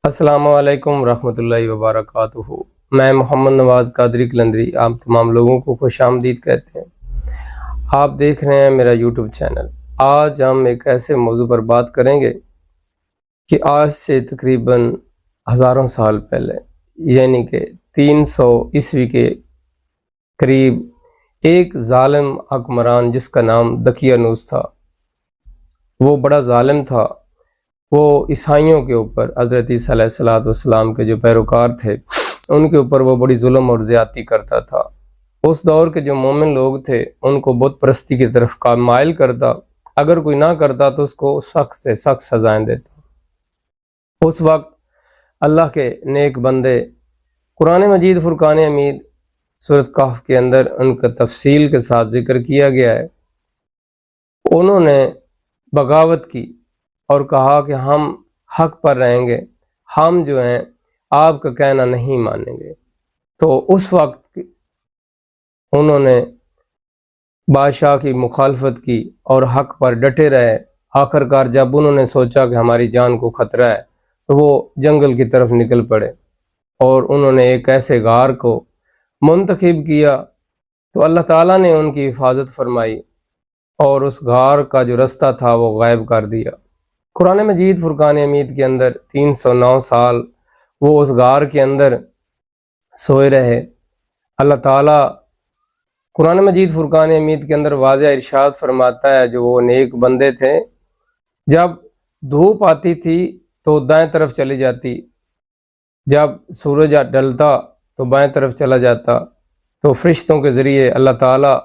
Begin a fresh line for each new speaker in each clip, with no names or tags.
السلام علیکم ورحمۃ اللہ وبرکاتہ۔ میں محمد نواز قادری کلندری آپ تمام لوگوں کو خوش آمدید کہتے ہیں۔ آپ دیکھ رہے ہیں میرا یوٹیوب چینل۔ آج ہم ایک ایسے موضوع پر بات کریں گے کہ آج سے تقریباً ہزاروں سال پہلے، یعنی کہ 300 عیسوی کے قریب، ایک ظالم حکمران جس کا نام دقیانوس تھا، وہ بڑا ظالم تھا۔ وہ عیسائیوں کے اوپر، حضرت عیسیٰ علیہ السلام کے جو پیروکار تھے ان کے اوپر وہ بڑی ظلم اور زیادتی کرتا تھا۔ اس دور کے جو مومن لوگ تھے ان کو بت پرستی کی طرف مائل کرتا، اگر کوئی نہ کرتا تو اس کو سخت سے سخت سزائیں دیتا۔ اس وقت اللہ کے نیک بندے، قرآن مجید فرقان حمید سورۃ کہف کے اندر ان کا تفصیل کے ساتھ ذکر کیا گیا ہے، انہوں نے بغاوت کی اور کہا کہ ہم حق پر رہیں گے، ہم جو ہیں آپ کا کہنا نہیں مانیں گے۔ تو اس وقت انہوں نے بادشاہ کی مخالفت کی اور حق پر ڈٹے رہے۔ آخر کار جب انہوں نے سوچا کہ ہماری جان کو خطرہ ہے تو وہ جنگل کی طرف نکل پڑے اور انہوں نے ایک ایسے غار کو منتخب کیا، تو اللہ تعالیٰ نے ان کی حفاظت فرمائی اور اس غار کا جو رستہ تھا وہ غائب کر دیا۔ قرآن مجید فرقان حمید کے اندر 309 سال وہ اس غار کے اندر سوئے رہے۔ اللہ تعالیٰ قرآن مجید فرقان حمید کے اندر واضح ارشاد فرماتا ہے، جو وہ نیک بندے تھے، جب دھوپ آتی تھی تو دائیں طرف چلی جاتی، جب سورج ڈلتا تو بائیں طرف چلا جاتا، تو فرشتوں کے ذریعے اللہ تعالیٰ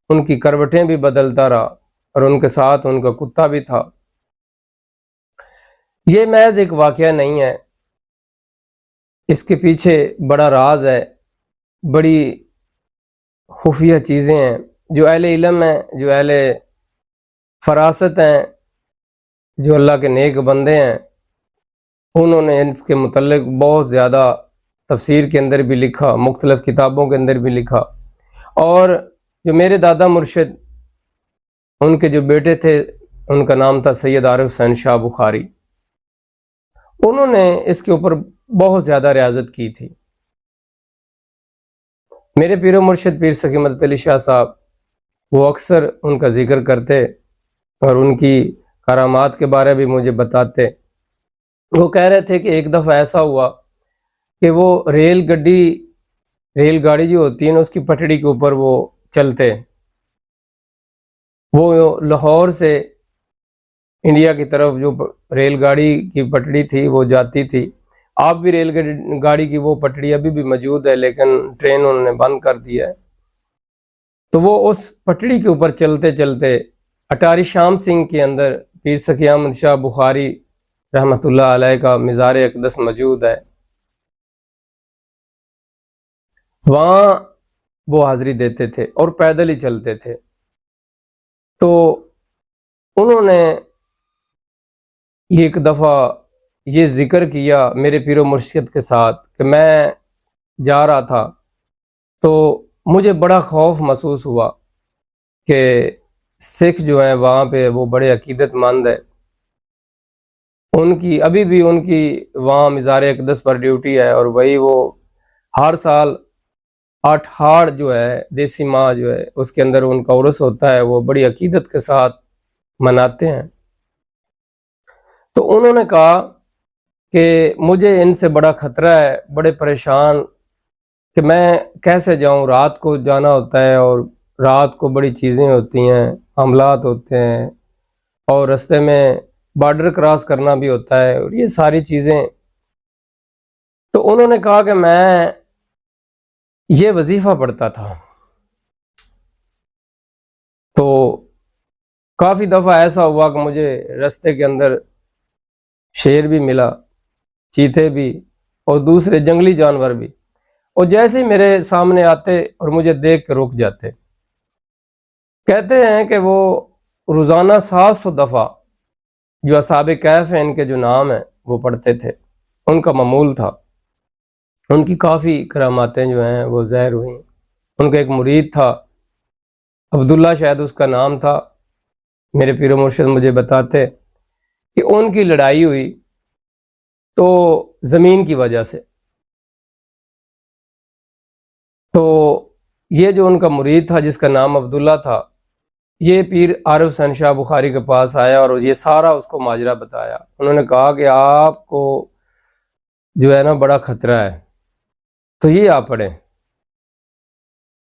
ان کی کروٹیں بھی بدلتا رہا اور ان کے ساتھ ان کا کتا بھی تھا۔ یہ محض ایک واقعہ نہیں ہے، اس کے پیچھے بڑا راز ہے، بڑی خفیہ چیزیں ہیں۔ جو اہل علم ہیں، جو اہل فراست ہیں، جو اللہ کے نیک بندے ہیں، انہوں نے اس کے متعلق بہت زیادہ تفسیر کے اندر بھی لکھا، مختلف کتابوں کے اندر بھی لکھا۔ اور جو میرے دادا مرشد، ان کے جو بیٹے تھے، ان کا نام تھا سید عارف حسین شاہ بخاری، انہوں نے اس کے اوپر بہت زیادہ ریاضت کی تھی۔ میرے پیر و مرشد پیر سخی مدد علی شاہ صاحب، وہ اکثر ان کا ذکر کرتے اور ان کی کرامات کے بارے بھی مجھے بتاتے۔ وہ کہہ رہے تھے کہ ایک دفعہ ایسا ہوا کہ وہ ریل گاڑی جو ہوتی ہے نا، اس کی پٹڑی کے اوپر وہ چلتے، وہ لاہور سے انڈیا کی طرف جو ریل گاڑی کی پٹڑی تھی وہ جاتی تھی۔ اب بھی ریل گاڑی کی وہ پٹڑی ابھی بھی موجود ہے، لیکن ٹرین انہوں نے بند کر دیا ہے۔ تو وہ اس پٹڑی کے اوپر چلتے چلتے اٹاری شام سنگھ کے اندر پیر سخی احمد شاہ بخاری رحمۃ اللہ علیہ کا مزار اقدس موجود ہے، وہاں وہ حاضری دیتے تھے اور پیدل ہی چلتے تھے۔ تو انہوں نے ایک دفعہ یہ ذکر کیا میرے پیر و مرشد کے ساتھ کہ میں جا رہا تھا تو مجھے بڑا خوف محسوس ہوا کہ سکھ جو ہیں وہاں پہ وہ بڑے عقیدت مند ہیں، ابھی بھی ان کی وہاں مزار اقدس پر ڈیوٹی ہے، اور وہی وہ ہر سال 8 ہاڑ جو ہے، دیسی ماہ جو ہے، اس کے اندر ان کا عرس ہوتا ہے، وہ بڑی عقیدت کے ساتھ مناتے ہیں۔ تو انہوں نے کہا کہ مجھے ان سے بڑا خطرہ ہے، بڑے پریشان کہ میں کیسے جاؤں، رات کو جانا ہوتا ہے اور رات کو بڑی چیزیں ہوتی ہیں، حملات ہوتے ہیں، اور رستے میں بارڈر کراس کرنا بھی ہوتا ہے، اور یہ ساری چیزیں۔ تو انہوں نے کہا کہ میں یہ وظیفہ پڑھتا تھا، تو کافی دفعہ ایسا ہوا کہ مجھے رستے کے اندر شیر بھی ملا، چیتے بھی، اور دوسرے جنگلی جانور بھی، اور جیسے میرے سامنے آتے اور مجھے دیکھ کے رک جاتے۔ کہتے ہیں کہ وہ روزانہ 700 دفعہ جو اصحاب کہف ہیں، ان کے جو نام ہیں وہ پڑھتے تھے، ان کا معمول تھا۔ ان کی کافی کراماتیں جو ہیں وہ ظاہر ہوئیں۔ ان کا ایک مرید تھا، عبداللہ شاید اس کا نام تھا، میرے پیر و مرشد مجھے بتاتے کہ ان کی لڑائی ہوئی تو زمین کی وجہ سے۔ تو یہ جو ان کا مرید تھا جس کا نام عبداللہ تھا، یہ پیر عارف حسین شاہ بخاری کے پاس آیا اور یہ سارا اس کو ماجرا بتایا۔ انہوں نے کہا کہ آپ کو جو ہے نا بڑا خطرہ ہے، تو یہ آپ پڑھیں۔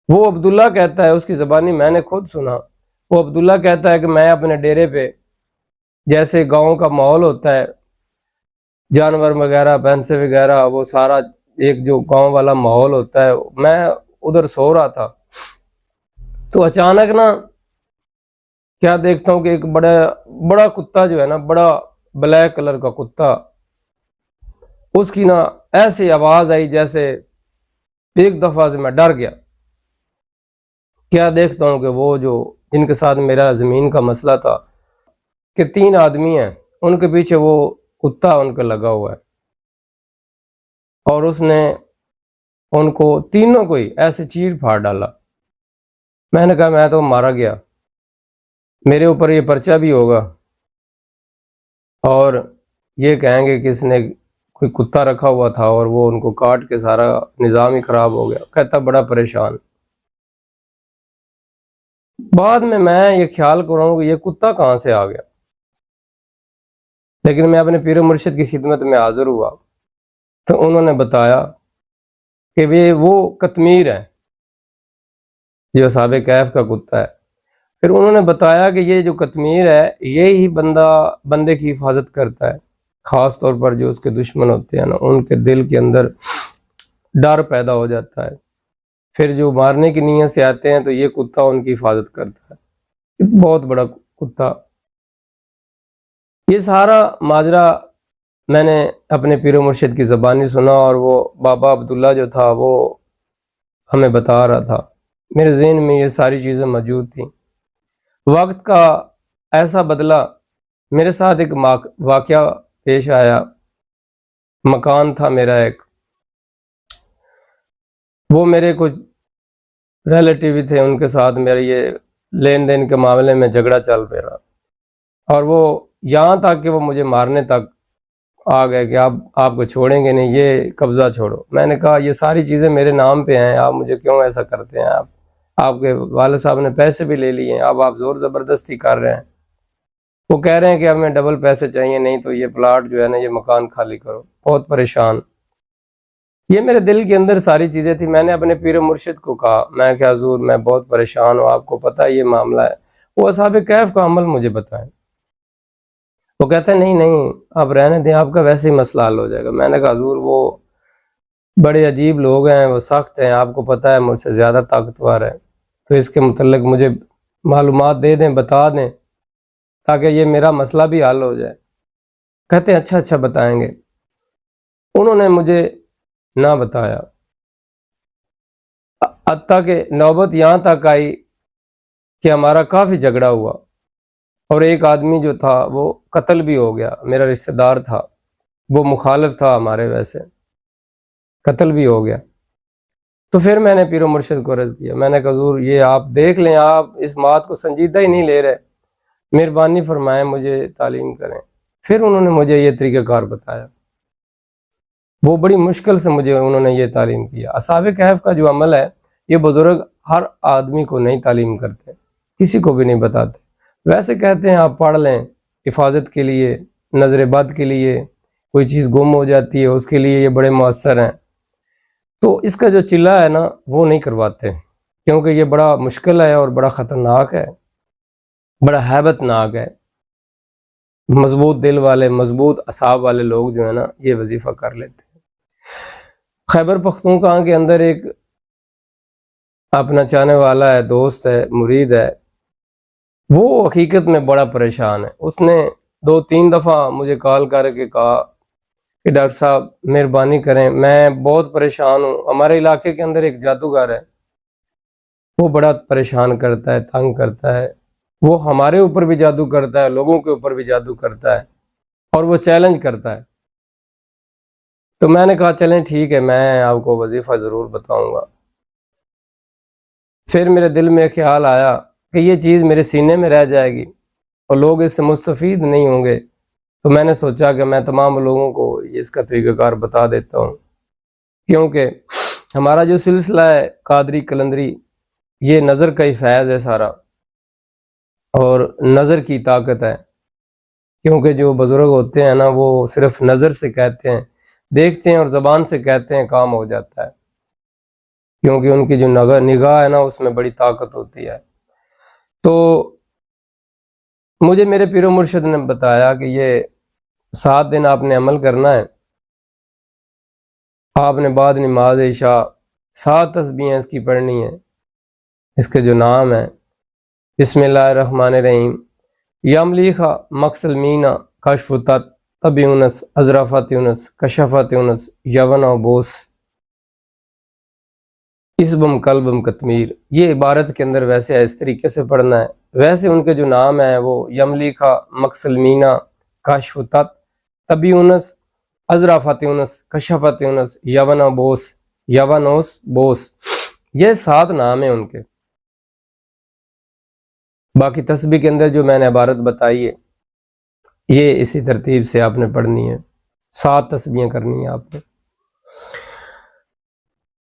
وہ عبداللہ کہتا ہے، اس کی زبانی میں نے خود سنا، وہ عبداللہ کہتا ہے کہ میں اپنے ڈیرے پہ، جیسے گاؤں کا ماحول ہوتا ہے، جانور وغیرہ بھینسیں وغیرہ، وہ سارا ایک جو گاؤں والا ماحول ہوتا ہے، میں ادھر سو رہا تھا، تو اچانک نا کیا دیکھتا ہوں کہ ایک بڑا کتا جو ہے نا، بڑا بلیک کلر کا کتا، اس کی نا ایسی آواز آئی جیسے ایک دفعہ سے میں ڈر گیا۔ کیا دیکھتا ہوں کہ وہ جو جن کے ساتھ میرا زمین کا مسئلہ تھا کہ 3 آدمی ہیں، ان کے پیچھے وہ کتا ان کا لگا ہوا ہے، اور اس نے ان کو تینوں کو ہی ایسے چیر پھاڑ ڈالا۔ میں نے کہا میں تو مارا گیا، میرے اوپر یہ پرچہ بھی ہوگا اور یہ کہیں گے کہ اس نے کوئی کتا رکھا ہوا تھا اور وہ ان کو کاٹ کے سارا نظام ہی خراب ہو گیا۔ کہتا بڑا پریشان۔ بعد میں یہ خیال کر رہا ہوں کہ یہ کتا کہاں سے آ گیا، لیکن میں اپنے پیر و مرشد کی خدمت میں حاضر ہوا تو انہوں نے بتایا کہ وہ قطمیر ہے جو اصحاب کہف کا کتا ہے۔ پھر انہوں نے بتایا کہ یہ جو قطمیر ہے یہی بندے کی حفاظت کرتا ہے، خاص طور پر جو اس کے دشمن ہوتے ہیں نا، ان کے دل کے اندر ڈر پیدا ہو جاتا ہے، پھر جو مارنے کی نیت سے آتے ہیں تو یہ کتا ان کی حفاظت کرتا ہے۔ بہت بڑا کتا۔ یہ سارا ماجرا میں نے اپنے پیر و مرشد کی زبانی سنا، اور وہ بابا عبداللہ جو تھا وہ ہمیں بتا رہا تھا۔ میرے ذہن میں یہ ساری چیزیں موجود تھیں۔ وقت کا ایسا بدلہ، میرے ساتھ ایک واقعہ پیش آیا۔ مکان تھا میرا ایک، وہ میرے کچھ ریلیٹیو تھے، ان کے ساتھ میرے یہ لین دین کے معاملے میں جھگڑا چل رہا، اور وہ یہاں تک کہ وہ مجھے مارنے تک آ گئے کہ آپ کو چھوڑیں گے نہیں، یہ قبضہ چھوڑو۔ میں نے کہا یہ ساری چیزیں میرے نام پہ ہیں، آپ مجھے کیوں ایسا کرتے ہیں؟ آپ کے والد صاحب نے پیسے بھی لے لیے ہیں، اب آپ زور زبردستی کر رہے ہیں۔ وہ کہہ رہے ہیں کہ ہمیں ڈبل پیسے چاہیے، نہیں تو یہ پلاٹ جو ہے نا، یہ مکان خالی کرو۔ بہت پریشان۔ یہ میرے دل کے اندر ساری چیزیں تھیں۔ میں نے اپنے پیر مرشد کو کہا، میں کہ حضور میں بہت پریشان ہوں، آپ کو پتہ ہے یہ معاملہ ہے، وہ اصحاب کہف کا عمل مجھے بتائیں۔ وہ کہتے ہیں نہیں آپ رہنے دیں، آپ کا ویسے ہی مسئلہ حل ہو جائے گا۔ میں نے کہا حضور وہ بڑے عجیب لوگ ہیں، وہ سخت ہیں، آپ کو پتہ ہے مجھ سے زیادہ طاقتور ہے، تو اس کے متعلق مجھے معلومات دے دیں، بتا دیں، تاکہ یہ میرا مسئلہ بھی حل ہو جائے۔ کہتے ہیں اچھا بتائیں گے۔ انہوں نے مجھے نہ بتایا، حتیٰ کہ نوبت یہاں تک آئی کہ ہمارا کافی جھگڑا ہوا، اور ایک آدمی جو تھا وہ قتل بھی ہو گیا، میرا رشتہ دار تھا، وہ مخالف تھا ہمارے، ویسے قتل بھی ہو گیا۔ تو پھر میں نے پیر و مرشد کو عرض کیا، میں نے کہا حضور یہ آپ دیکھ لیں، آپ اس بات کو سنجیدہ ہی نہیں لے رہے، مہربانی فرمائیں مجھے تعلیم کریں۔ پھر انہوں نے مجھے یہ طریقہ کار بتایا، وہ بڑی مشکل سے مجھے انہوں نے یہ تعلیم کیا۔ اصحاب کہف کا جو عمل ہے، یہ بزرگ ہر آدمی کو نہیں تعلیم کرتے، کسی کو بھی نہیں بتاتے، ویسے کہتے ہیں آپ پڑھ لیں حفاظت کے لیے، نظر بد کے لیے، کوئی چیز گم ہو جاتی ہے اس کے لیے یہ بڑے مؤثر ہیں۔ تو اس کا جو چلہ ہے نا وہ نہیں کرواتے، کیونکہ یہ بڑا مشکل ہے اور بڑا خطرناک ہے، بڑا ہیبت ناک ہے۔ مضبوط دل والے، مضبوط اعصاب والے لوگ جو ہے نا یہ وظیفہ کر لیتے ہیں۔ خیبر پختونخوا کے اندر ایک اپنا چاہنے والا ہے، دوست ہے، مرید ہے، وہ حقیقت میں بڑا پریشان ہے۔ اس نے 2-3 دفعہ مجھے کال کر کے کہا کہ ڈاکٹر صاحب مہربانی کریں، میں بہت پریشان ہوں، ہمارے علاقے کے اندر ایک جادوگر ہے، وہ بڑا پریشان کرتا ہے، تنگ کرتا ہے، وہ ہمارے اوپر بھی جادو کرتا ہے، لوگوں کے اوپر بھی جادو کرتا ہے، اور وہ چیلنج کرتا ہے۔ تو میں نے کہا چلیں ٹھیک ہے، میں آپ کو وظیفہ ضرور بتاؤں گا۔ پھر میرے دل میں خیال آیا کہ یہ چیز میرے سینے میں رہ جائے گی اور لوگ اس سے مستفید نہیں ہوں گے، تو میں نے سوچا کہ میں تمام لوگوں کو اس کا طریقہ کار بتا دیتا ہوں، کیونکہ ہمارا جو سلسلہ ہے قادری قلندری، یہ نظر کا ہی فیض ہے سارا، اور نظر کی طاقت ہے، کیونکہ جو بزرگ ہوتے ہیں نا وہ صرف نظر سے کہتے ہیں، دیکھتے ہیں اور زبان سے کہتے ہیں، کام ہو جاتا ہے، کیونکہ ان کی جو نگاہ ہے نا اس میں بڑی طاقت ہوتی ہے۔ تو مجھے میرے پیر و مرشد نے بتایا کہ یہ 7 دن آپ نے عمل کرنا ہے، آپ نے بعد نماز عشاء 7 تسبیحیں اس کی پڑھنی ہیں۔ اس کے جو نام ہیں: بسم اللہ الرحمن الرحیم، یملیخا مقصل مینا کشفتت طبی انس ازرافت انس کشفت انس یون و بوس اسبم قلبم کتمیر۔ یہ عبارت کے اندر ویسے اس طریقے سے پڑھنا ہے، ویسے ان کے جو نام ہیں وہ یملیخا مقصل مینا کشفتت طبی انس ازرافت انس کشفت انس یون و بوس یونوس بوس، یہ 7 نام ہیں ان کے۔ باقی تسبیح کے اندر جو میں نے عبارت بتائی ہے یہ اسی ترتیب سے آپ نے پڑھنی ہے، 7 تسبیحیں کرنی ہیں آپ نے۔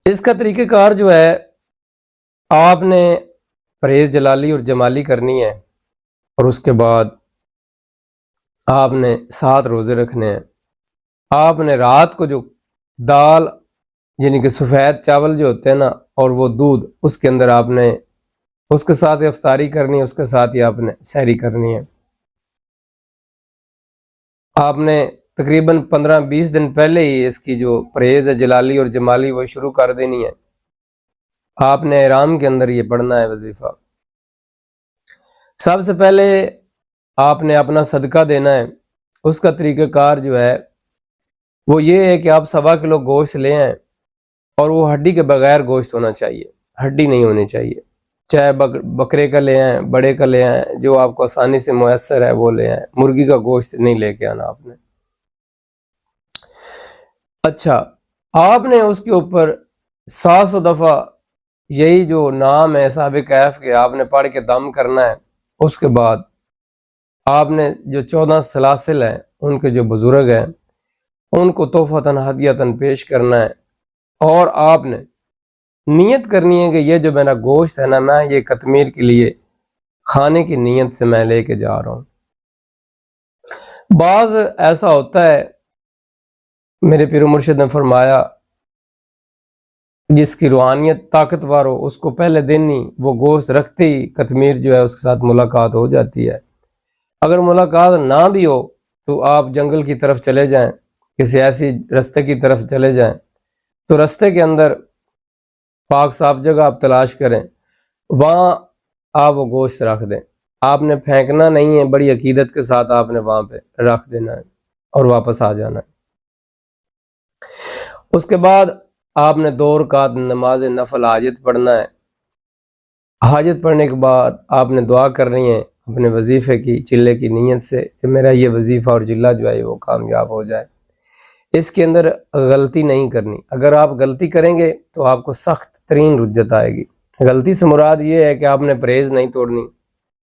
اس کا طریقہ کار جو ہے، آپ نے پرہیز جلالی اور جمالی کرنی ہے، اور اس کے بعد آپ نے 7 روزے رکھنے ہیں۔ آپ نے رات کو جو دال یعنی کہ سفید چاول جو ہوتے ہیں نا اور وہ دودھ، اس کے اندر آپ نے اس کے ساتھ افطاری کرنی ہے، اس کے ساتھ ہی آپ نے سحری کرنی ہے۔ آپ نے تقریباً 15-20 دن پہلے ہی اس کی جو پرہیز ہے جلالی اور جمالی وہ شروع کر دینی ہے۔ آپ نے احرام کے اندر یہ پڑھنا ہے وظیفہ۔ سب سے پہلے آپ نے اپنا صدقہ دینا ہے۔ اس کا طریقہ کار جو ہے وہ یہ ہے کہ آپ 1.25 کلو گوشت لے آئیں، اور وہ ہڈی کے بغیر گوشت ہونا چاہیے، ہڈی نہیں ہونی چاہیے، چاہے بکرے کا لے آئیں، بڑے کا لے آئیں، جو آپ کو آسانی سے میسر ہے وہ لے آئیں، مرغی کا گوشت نہیں لے کے آنا آپ نے۔ اچھا، آپ نے اس کے اوپر 700 دفعہ یہی جو نام ہے اصحاب کہف کے آپ نے پڑھ کے دم کرنا ہے۔ اس کے بعد آپ نے جو 14 سلاسل ہیں ان کے جو بزرگ ہیں ان کو تحفتاً ہدیتاً پیش کرنا ہے، اور آپ نے نیت کرنی ہے کہ یہ جو میرا گوشت ہے نا، میں یہ کتمیر کے لیے کھانے کی نیت سے میں لے کے جا رہا ہوں۔ بعض ایسا ہوتا ہے، میرے پیر و مرشد نے فرمایا، جس کی روحانیت طاقتور ہو اس کو پہلے دن ہی وہ گوشت رکھتے ہی کتمیر جو ہے اس کے ساتھ ملاقات ہو جاتی ہے۔ اگر ملاقات نہ بھی ہو تو آپ جنگل کی طرف چلے جائیں، کسی ایسی رستے کی طرف چلے جائیں، تو رستے کے اندر پاک صاف جگہ آپ تلاش کریں، وہاں آپ وہ گوشت رکھ دیں۔ آپ نے پھینکنا نہیں ہے، بڑی عقیدت کے ساتھ آپ نے وہاں پہ رکھ دینا ہے اور واپس آ جانا ہے۔ اس کے بعد آپ نے 2 رکعت نماز نفل حاجت پڑھنا ہے۔ حاجت پڑھنے کے بعد آپ نے دعا کرنی ہے اپنے وظیفے کی چلے کی نیت سے کہ میرا یہ وظیفہ اور چلہ جو ہے وہ کامیاب ہو جائے۔ اس کے اندر غلطی نہیں کرنی، اگر آپ غلطی کریں گے تو آپ کو سخت ترین رجت آئے گی۔ غلطی سے مراد یہ ہے کہ آپ نے پرہیز نہیں توڑنی،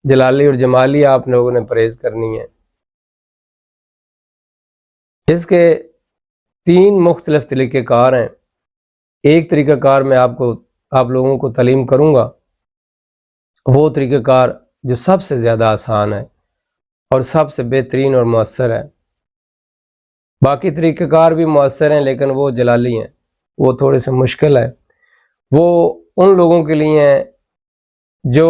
جلالی اور جمالی آپ لوگوں نے پرہیز کرنی ہے۔ اس کے 3 مختلف طریقہ کار ہیں۔ ایک طریقہ کار میں آپ لوگوں کو تعلیم کروں گا، وہ طریقہ کار جو سب سے زیادہ آسان ہے اور سب سے بہترین اور مؤثر ہے۔ باقی طریقہ کار بھی مؤثر ہیں لیکن وہ جلالی ہیں، وہ تھوڑے سے مشکل ہے۔ وہ ان لوگوں کے لیے ہیں جو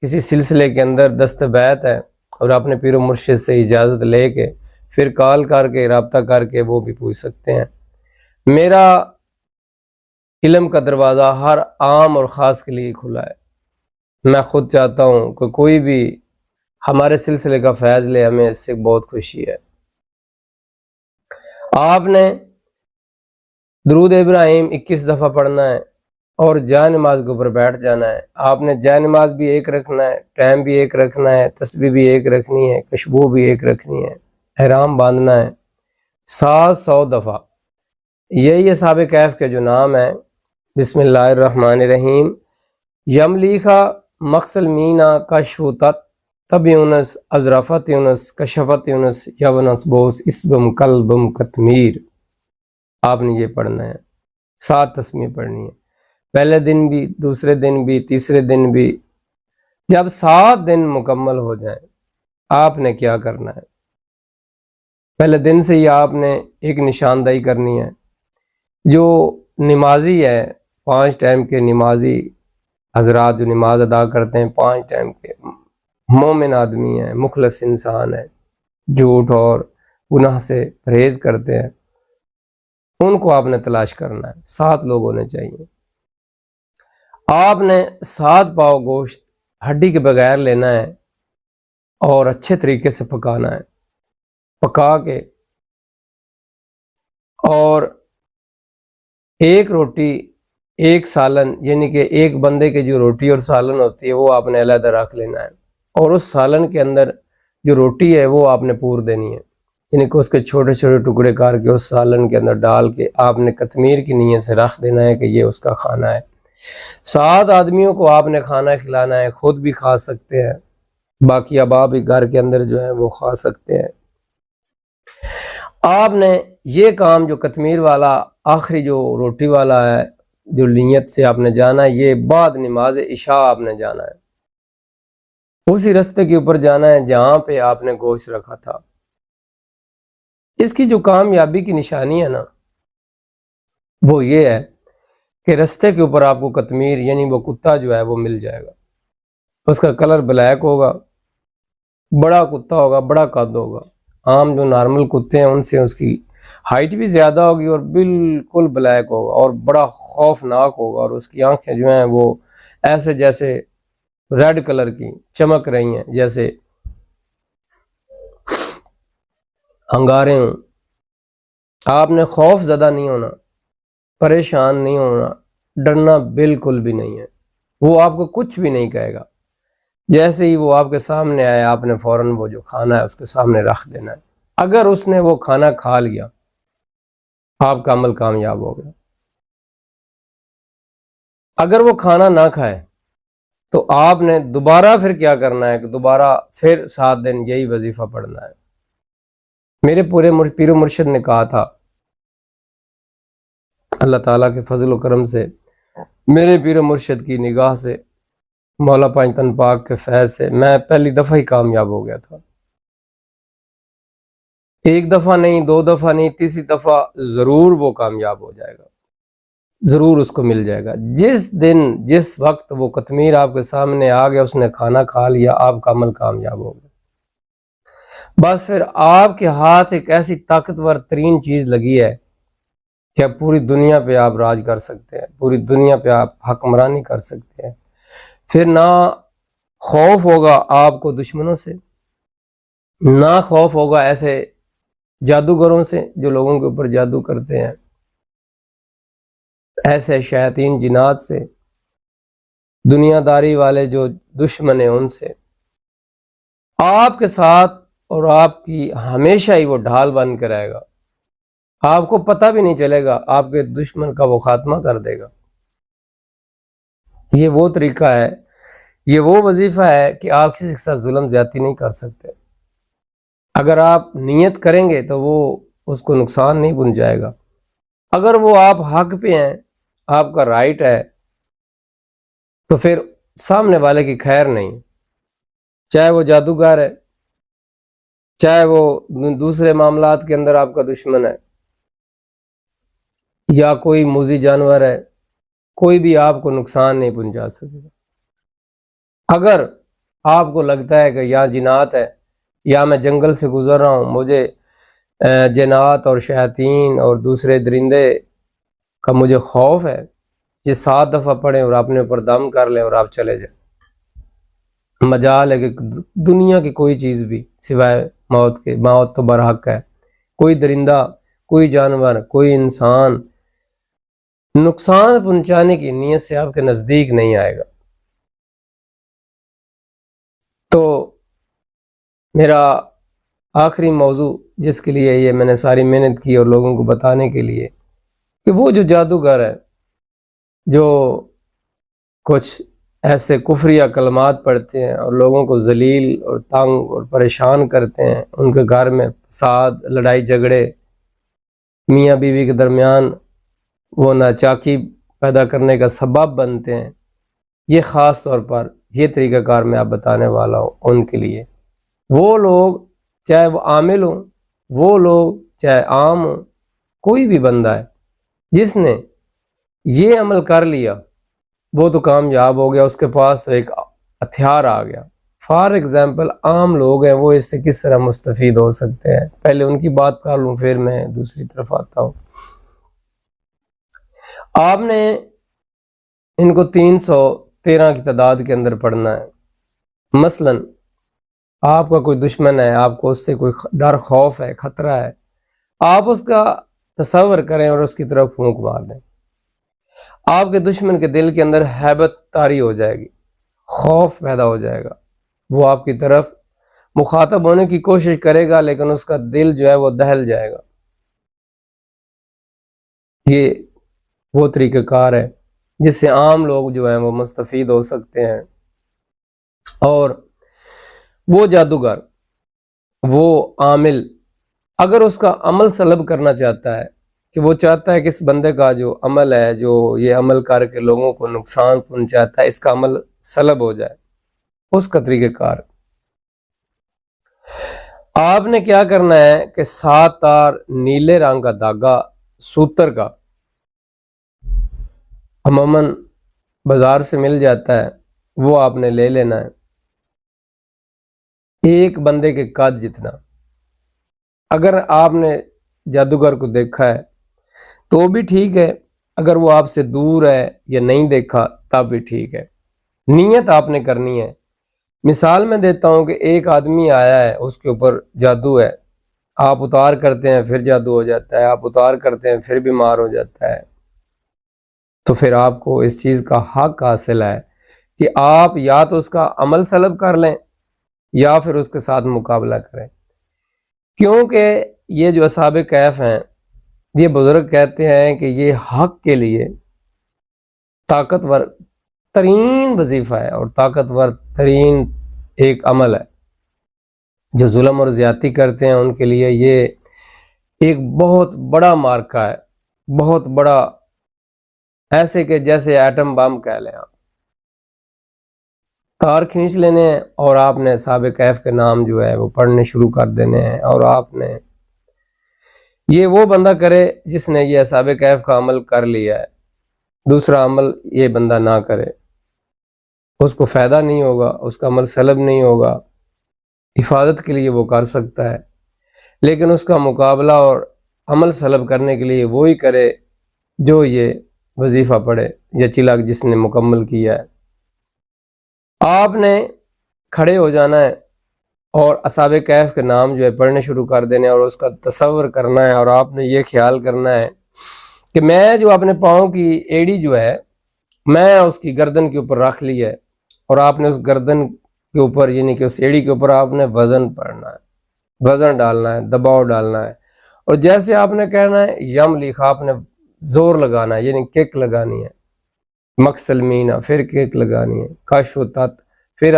کسی سلسلے کے اندر دست بیعت ہے اور اپنے پیر و مرشد سے اجازت لے کے پھر کال کر کے رابطہ کر کے وہ بھی پوچھ سکتے ہیں۔ میرا علم کا دروازہ ہر عام اور خاص کے لیے کھلا ہے۔ میں خود چاہتا ہوں کہ کوئی بھی ہمارے سلسلے کا فیض لے، ہمیں اس سے بہت خوشی ہے۔ آپ نے درود ابراہیم 21 دفعہ پڑھنا ہے اور جائے نماز کے اوپر بیٹھ جانا ہے۔ آپ نے جائے نماز بھی ایک رکھنا ہے، ٹائم بھی ایک رکھنا ہے، تسبیح بھی ایک رکھنی ہے، خوشبو بھی ایک رکھنی ہے، احرام باندھنا ہے 700 دفعہ۔ یہی اصحاب کہف کے جو نام ہیں: بسم اللہ الرحمن الرحیم، یملیخا مقصل مینا کشفتت تب یونس ازرافت یونس کشفت یونس یونس بوس اسبم قلبم کتمیر. آپ نے یہ پڑھنا ہے، 7 تسمیہ پڑھنی ہے، پہلے دن بھی، دوسرے دن بھی، تیسرے دن بھی. جب 7 دن مکمل ہو جائیں آپ نے کیا کرنا ہے، پہلے دن سے ہی آپ نے ایک نشاندہی کرنی ہے. جو نمازی ہے، 5 ٹائم کے نمازی حضرات جو نماز ادا کرتے ہیں 5 ٹائم کے، مومن آدمی ہیں، مخلص انسان ہے، جھوٹ اور گناہ سے پرہیز کرتے ہیں، ان کو آپ نے تلاش کرنا ہے. 7 لوگ ہونے چاہیے. آپ نے 7 پاؤ گوشت ہڈی کے بغیر لینا ہے اور اچھے طریقے سے پکانا ہے. پکا کے اور ایک روٹی ایک سالن، یعنی کہ ایک بندے کے جو روٹی اور سالن ہوتی ہے وہ آپ نے علیحدہ رکھ لینا ہے، اور اس سالن کے اندر جو روٹی ہے وہ آپ نے پور دینی ہے، یعنی کہ اس کے چھوٹے چھوٹے ٹکڑے کر کے اس سالن کے اندر ڈال کے آپ نے قطمیر کی نیت سے رکھ دینا ہے کہ یہ اس کا کھانا ہے. 7 آدمیوں کو آپ نے کھانا کھلانا ہے، خود بھی کھا سکتے ہیں، باقی اباب بھی گھر کے اندر جو ہے وہ کھا سکتے ہیں. آپ نے یہ کام جو قطمیر والا آخری جو روٹی والا ہے، جو نیت سے آپ نے جانا ہے، یہ بعد نماز عشاء آپ نے جانا ہے. اسی رستے کے اوپر جانا ہے جہاں پہ آپ نے گوشت رکھا تھا. اس کی جو کامیابی کی نشانی ہے نا، وہ یہ ہے کہ رستے کے اوپر آپ کو قطمیر یعنی وہ کتا جو ہے وہ مل جائے گا. اس کا کلر بلیک ہوگا، بڑا کتا ہوگا، بڑا قد ہوگا. عام جو نارمل کتے ہیں ان سے اس کی ہائٹ بھی زیادہ ہوگی، اور بالکل بلیک ہوگا اور بڑا خوفناک ہوگا، اور اس کی آنکھیں جو ہیں وہ ایسے جیسے ریڈ کلر کی چمک رہی ہیں، جیسے انگارے ہوں. آپ نے خوف زدہ نہیں ہونا، پریشان نہیں ہونا، ڈرنا بالکل بھی نہیں ہے. وہ آپ کو کچھ بھی نہیں کہے گا. جیسے ہی وہ آپ کے سامنے آئے آپ نے فوراً وہ جو کھانا ہے اس کے سامنے رکھ دینا ہے. اگر اس نے وہ کھانا کھا لیا آپ کا عمل کامیاب ہو گیا. اگر وہ کھانا نہ کھائے تو آپ نے دوبارہ پھر کیا کرنا ہے کہ دوبارہ پھر 7 دن یہی وظیفہ پڑھنا ہے. میرے پورے پیر و مرشد نے کہا تھا، اللہ تعالیٰ کے فضل و کرم سے، میرے پیر و مرشد کی نگاہ سے، مولا پنجتن پاک کے فیض سے میں پہلی دفعہ ہی کامیاب ہو گیا تھا. 1 دفعہ نہیں، 2 دفعہ نہیں، تیسری دفعہ ضرور وہ کامیاب ہو جائے گا، ضرور اس کو مل جائے گا. جس دن جس وقت وہ قطمیر آپ کے سامنے آ گیا، اس نے کھانا کھا لیا، آپ کا عمل کامیاب ہو گیا. بس پھر آپ کے ہاتھ ایک ایسی طاقتور ترین چیز لگی ہے کہ اب پوری دنیا پہ آپ راج کر سکتے ہیں، پوری دنیا پہ آپ حکمرانی کر سکتے ہیں. پھر نہ خوف ہوگا آپ کو دشمنوں سے، نہ خوف ہوگا ایسے جادوگروں سے جو لوگوں کے اوپر جادو کرتے ہیں، ایسے شیاطین جنات سے، دنیا داری والے جو دشمن ہیں ان سے. آپ کے ساتھ اور آپ کی ہمیشہ ہی وہ ڈھال بن کے رہے گا. آپ کو پتہ بھی نہیں چلے گا، آپ کے دشمن کا وہ خاتمہ کر دے گا. یہ وہ طریقہ ہے، یہ وہ وظیفہ ہے کہ آپ کسی کے ساتھ ظلم زیادتی نہیں کر سکتے. اگر آپ نیت کریں گے تو وہ اس کو نقصان نہیں پہنچائے گا. اگر وہ آپ حق پہ ہیں، آپ کا رائٹ ہے، تو پھر سامنے والے کی خیر نہیں، چاہے وہ جادوگر ہے، چاہے وہ دوسرے معاملات کے اندر آپ کا دشمن ہے، یا کوئی موذی جانور ہے، کوئی بھی آپ کو نقصان نہیں پہنچا سکے گا. اگر آپ کو لگتا ہے کہ یہاں جنات ہے، یا میں جنگل سے گزر رہا ہوں، مجھے جنات اور شیاطین اور دوسرے درندے کا مجھے خوف ہے، یہ 7 دفعہ پڑھیں اور اپنے اوپر دم کر لیں اور آپ چلے جائیں. مجال ہے کہ دنیا کی کوئی چیز بھی سوائے موت کے، موت تو برحق ہے، کوئی درندہ، کوئی جانور، کوئی انسان نقصان پہنچانے کی نیت سے آپ کے نزدیک نہیں آئے گا. تو میرا آخری موضوع جس کے لیے یہ میں نے ساری محنت کی اور لوگوں کو بتانے کے لیے کہ وہ جو جادوگر ہے، جو کچھ ایسے کفریہ کلمات پڑھتے ہیں اور لوگوں کو ذلیل اور تنگ اور پریشان کرتے ہیں، ان کے گھر میں فساد، لڑائی جھگڑے، میاں بیوی کے درمیان وہ ناچاکی پیدا کرنے کا سبب بنتے ہیں، یہ خاص طور پر یہ طریقہ کار میں آپ بتانے والا ہوں ان کے لیے۔ وہ لوگ چاہے وہ عامل ہوں، وہ لوگ چاہے عام ہوں، کوئی بھی بندہ ہے جس نے یہ عمل کر لیا وہ تو کامیاب ہو گیا، اس کے پاس ایک ہتھیار آ گیا۔ فار ایگزامپل عام لوگ ہیں، وہ اس سے کس طرح مستفید ہو سکتے ہیں، پہلے ان کی بات کر لوں پھر میں دوسری طرف آتا ہوں۔ آپ نے ان کو 313 کی تعداد کے اندر پڑھنا ہے۔ مثلا آپ کا کوئی دشمن ہے، آپ کو اس سے کوئی ڈر خوف ہے، خطرہ ہے، آپ اس کا تصور کریں اور اس کی طرف پھونک مار دیں، آپ کے دشمن کے دل کے اندر ہیبت طاری ہو جائے گی، خوف پیدا ہو جائے گا، وہ آپ کی طرف مخاطب ہونے کی کوشش کرے گا لیکن اس کا دل جو ہے وہ دہل جائے گا۔ یہ وہ طریقہ کار ہے جس سے عام لوگ جو ہیں وہ مستفید ہو سکتے ہیں، اور وہ جادوگر، وہ عامل اگر اس کا عمل سلب کرنا چاہتا ہے کہ وہ چاہتا ہے کہ اس بندے کا جو عمل ہے، جو یہ عمل کر کے لوگوں کو نقصان پہنچاتا ہے، اس کا عمل سلب ہو جائے، اس کا طریقہ کار آپ نے کیا کرنا ہے کہ 7 تار نیلے رنگ کا دھاگا سوتر کا عموماً بازار سے مل جاتا ہے، وہ آپ نے لے لینا ہے، ایک بندے کے قد جتنا۔ اگر آپ نے جادوگر کو دیکھا ہے تو بھی ٹھیک ہے، اگر وہ آپ سے دور ہے یا نہیں دیکھا تب بھی ٹھیک ہے، نیت آپ نے کرنی ہے۔ مثال میں دیتا ہوں کہ ایک آدمی آیا ہے، اس کے اوپر جادو ہے، آپ اتار کرتے ہیں پھر جادو ہو جاتا ہے، آپ اتار کرتے ہیں پھر بیمار ہو جاتا ہے، تو پھر آپ کو اس چیز کا حق حاصل ہے کہ آپ یا تو اس کا عمل سلب کر لیں یا پھر اس کے ساتھ مقابلہ کریں، کیونکہ یہ جو اصحاب کہف ہیں، یہ بزرگ کہتے ہیں کہ یہ حق کے لیے طاقتور ترین وظیفہ ہے اور طاقتور ترین ایک عمل ہے۔ جو ظلم اور زیادتی کرتے ہیں ان کے لیے یہ ایک بہت بڑا مارکہ ہے، بہت بڑا، ایسے کہ جیسے ایٹم بم کہہ لیں آپ۔ تار کھینچ لینے ہیں اور آپ نے اصحاب کہف کے نام جو ہے وہ پڑھنے شروع کر دینے ہیں، اور آپ نے یہ وہ بندہ کرے جس نے یہ اصحاب کہف کا عمل کر لیا ہے، دوسرا عمل یہ بندہ نہ کرے، اس کو فائدہ نہیں ہوگا، اس کا عمل سلب نہیں ہوگا، حفاظت کے لیے وہ کر سکتا ہے، لیکن اس کا مقابلہ اور عمل سلب کرنے کے لیے وہی کرے جو یہ وظیفہ پڑھے یا چلاک جس نے مکمل کیا ہے۔ آپ نے کھڑے ہو جانا ہے اور اصحاب کہف کے نام جو ہے پڑھنے شروع کر دینے اور اس کا تصور کرنا ہے، اور آپ نے یہ خیال کرنا ہے کہ میں جو اپنے پاؤں کی ایڑی جو ہے میں اس کی گردن کے اوپر رکھ لی ہے، اور آپ نے اس گردن کے اوپر یعنی کہ اس ایڑی کے اوپر آپ نے وزن پڑھنا ہے، وزن ڈالنا ہے، دباؤ ڈالنا ہے، اور جیسے آپ نے کہنا ہے یم لکھا، آپ نے زور لگانا ہے یعنی کک لگانی ہے، مکسل مینا، پھر کک لگانی ہے، کش و تت، پھر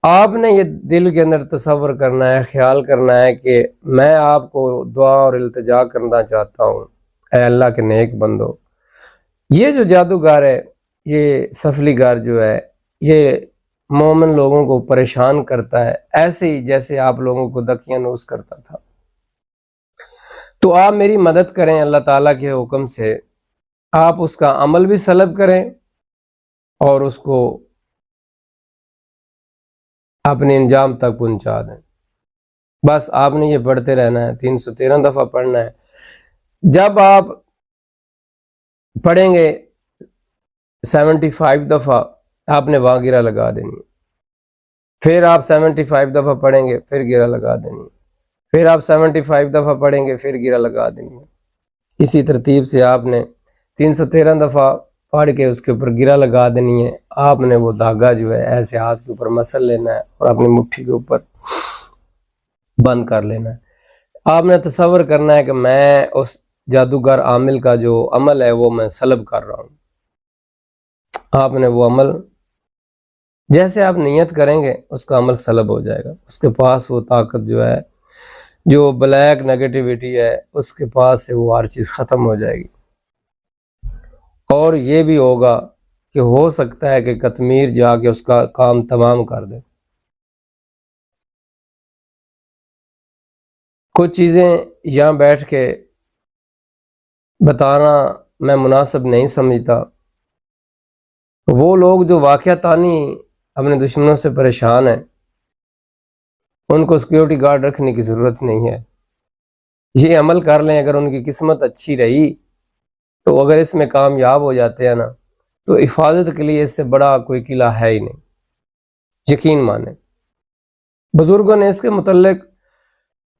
آپ نے یہ دل کے اندر تصور کرنا ہے، خیال کرنا ہے کہ میں آپ کو دعا اور التجا کرنا چاہتا ہوں، اے اللہ کے نیک بندو۔ یہ جو جادوگر ہے، یہ سفلی گر جو ہے، یہ مومن لوگوں کو پریشان کرتا ہے، ایسے ہی جیسے آپ لوگوں کو دقیانوس کرتا تھا۔ تو آپ میری مدد کریں اللہ تعالیٰ کے حکم سے، آپ اس کا عمل بھی سلب کریں اور اس کو اپنے انجام تک پہنچا دیں۔ بس آپ نے یہ پڑھتے رہنا ہے، 313 دفعہ پڑھنا ہے۔ جب آپ پڑھیں گے 75 دفعہ، آپ نے وہاں گرہ لگا دینی، پھر آپ 75 دفعہ پڑھیں گے، پھر گرہ لگا دینی، پھر آپ 75 دفعہ پڑھیں گے، پھر گرہ لگا دینی۔ اسی ترتیب سے آپ نے 313 دفعہ پڑھ کے اس کے اوپر گرہ لگا دینی ہے۔ آپ نے وہ دھاگا جو ہے ایسے ہاتھ کے اوپر مسل لینا ہے اور اپنی مٹھی کے اوپر بند کر لینا ہے۔ آپ نے تصور کرنا ہے کہ میں اس جادوگر عامل کا جو عمل ہے وہ میں سلب کر رہا ہوں۔ آپ نے وہ عمل جیسے آپ نیت کریں گے اس کا عمل سلب ہو جائے گا، اس کے پاس وہ طاقت جو ہے، جو بلیک نیگیٹیوٹی ہے، اس کے پاس سے وہ ہر چیز ختم ہو جائے گی۔ اور یہ بھی ہوگا کہ ہو سکتا ہے کہ قطمیر جا کے اس کا کام تمام کر دے۔ کچھ چیزیں یہاں بیٹھ کے بتانا میں مناسب نہیں سمجھتا۔ وہ لوگ جو واقعتاً اپنے دشمنوں سے پریشان ہیں، ان کو سیکیورٹی گارڈ رکھنے کی ضرورت نہیں ہے۔ یہ عمل کر لیں، اگر ان کی قسمت اچھی رہی تو اگر اس میں کامیاب ہو جاتے ہیں نا، تو حفاظت کے لیے اس سے بڑا کوئی قلعہ ہے ہی نہیں، یقین مانیں۔ بزرگوں نے اس کے متعلق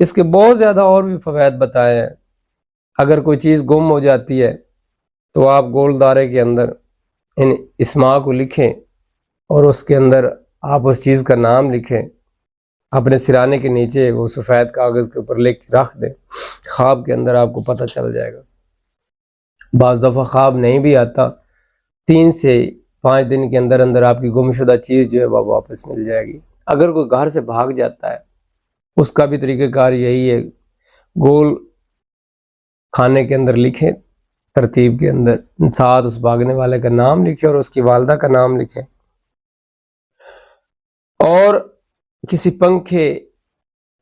اس کے بہت زیادہ اور بھی فوائد بتائے ہیں۔ اگر کوئی چیز گم ہو جاتی ہے تو آپ گول دارے کے اندر ان اسماء کو لکھیں اور اس کے اندر آپ اس چیز کا نام لکھیں، اپنے سرانے کے نیچے وہ سفید کاغذ کے اوپر لکھ کے رکھ دیں، خواب کے اندر آپ کو پتہ چل جائے گا۔ بعض دفعہ خواب نہیں بھی آتا، 3 سے 5 دن کے اندر اندر آپ کی گمشدہ چیز جو ہے وہ واپس مل جائے گی۔ اگر کوئی گھر سے بھاگ جاتا ہے، اس کا بھی طریقہ کار یہی ہے، گول کھانے کے اندر لکھیں، ترتیب کے اندر ساتھ اس بھاگنے والے کا نام لکھیں اور اس کی والدہ کا نام لکھیں۔ اور کسی پنکھے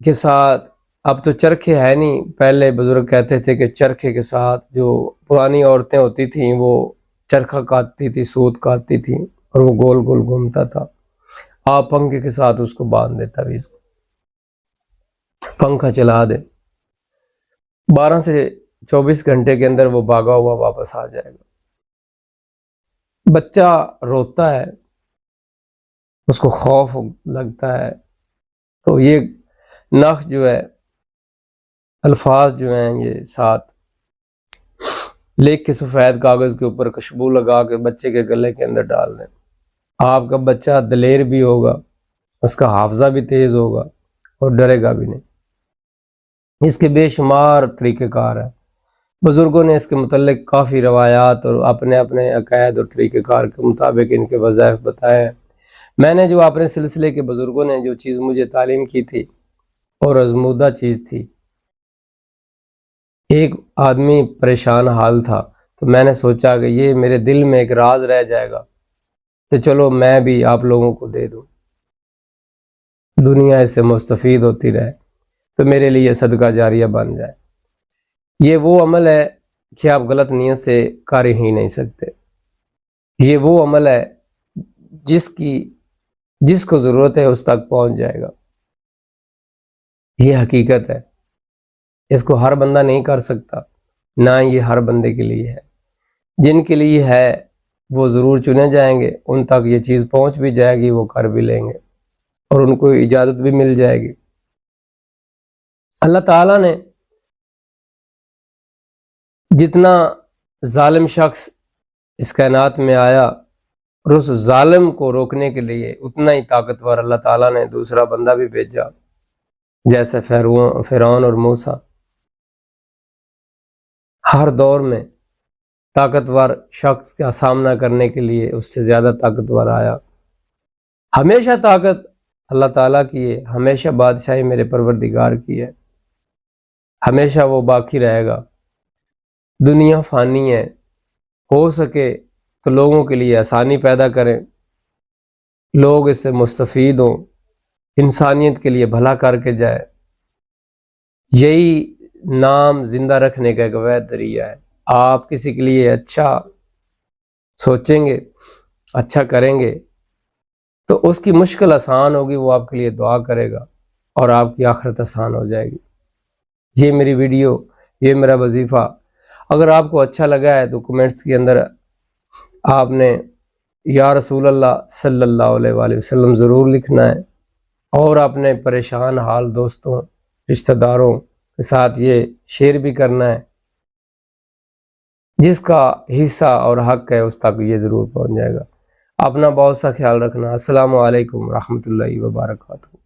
کے ساتھ، اب تو چرخے ہے نہیں، پہلے بزرگ کہتے تھے کہ چرخے کے ساتھ، جو پرانی عورتیں ہوتی تھیں وہ چرخہ کاٹتی تھی، سوت کاٹتی تھیں اور وہ گول گول گھومتا تھا، آپ پنکھے کے ساتھ اس کو باندھ دیتا بھی، اس کو پنکھا چلا دے، 12 سے 24 گھنٹے کے اندر وہ بھاگا ہوا واپس آ جائے گا۔ بچہ روتا ہے، اس کو خوف لگتا ہے، تو یہ نخ جو ہے، الفاظ جو ہیں، یہ ساتھ لکھ کے سفید کاغذ کے اوپر خوشبو لگا کے بچے کے گلے کے اندر ڈال دیں۔ آپ کا بچہ دلیر بھی ہوگا، اس کا حافظہ بھی تیز ہوگا اور ڈرے گا بھی نہیں۔ اس کے بے شمار طریقہ کار ہیں، بزرگوں نے اس کے متعلق کافی روایات اور اپنے اپنے عقائد اور طریقہ کار کے مطابق ان کے وظائف بتائے ہیں۔ میں نے جو اپنے سلسلے کے بزرگوں نے جو چیز مجھے تعلیم کی تھی اور آزمودہ چیز تھی، ایک آدمی پریشان حال تھا، تو میں نے سوچا کہ یہ میرے دل میں ایک راز رہ جائے گا، تو چلو میں بھی آپ لوگوں کو دے دوں، دنیا اس سے مستفید ہوتی رہے، تو میرے لیے صدقہ جاریہ بن جائے۔ یہ وہ عمل ہے کہ آپ غلط نیت سے کر ہی نہیں سکتے۔ یہ وہ عمل ہے جس کو ضرورت ہے اس تک پہنچ جائے گا، یہ حقیقت ہے۔ اس کو ہر بندہ نہیں کر سکتا، نہ یہ ہر بندے کے لیے ہے۔ جن کے لیے ہے وہ ضرور چنے جائیں گے، ان تک یہ چیز پہنچ بھی جائے گی، وہ کر بھی لیں گے اور ان کو اجازت بھی مل جائے گی۔ اللہ تعالیٰ نے جتنا ظالم شخص اس کائنات میں آیا اور اس ظالم کو روکنے کے لیے اتنا ہی طاقتور اللہ تعالیٰ نے دوسرا بندہ بھی بھیجا، جیسے فرعون اور موسیٰ۔ ہر دور میں طاقتور شخص کا سامنا کرنے کے لیے اس سے زیادہ طاقتور آیا۔ ہمیشہ طاقت اللہ تعالیٰ کی ہے، ہمیشہ بادشاہی میرے پروردگار کی ہے، ہمیشہ وہ باقی رہے گا۔ دنیا فانی ہے، ہو سکے تو لوگوں کے لیے آسانی پیدا کریں، لوگ اس سے مستفید ہوں، انسانیت کے لیے بھلا کر کے جائے۔ یہی نام زندہ رکھنے کا ایک وید ذریعہ ہے۔ آپ کسی کے لیے اچھا سوچیں گے، اچھا کریں گے، تو اس کی مشکل آسان ہوگی، وہ آپ کے لیے دعا کرے گا اور آپ کی آخرت آسان ہو جائے گی۔ یہ میری ویڈیو، یہ میرا وظیفہ اگر آپ کو اچھا لگا ہے تو کمنٹس کے اندر آپ نے یا رسول اللہ صلی اللہ علیہ وآلہ وسلم ضرور لکھنا ہے، اور اپنے پریشان حال دوستوں، رشتہ داروں کے ساتھ یہ شیئر بھی کرنا ہے۔ جس کا حصہ اور حق ہے اس تک یہ ضرور پہنچ جائے گا۔ اپنا بہت سا خیال رکھنا۔ السلام علیکم ورحمۃ اللہ وبرکاتہ۔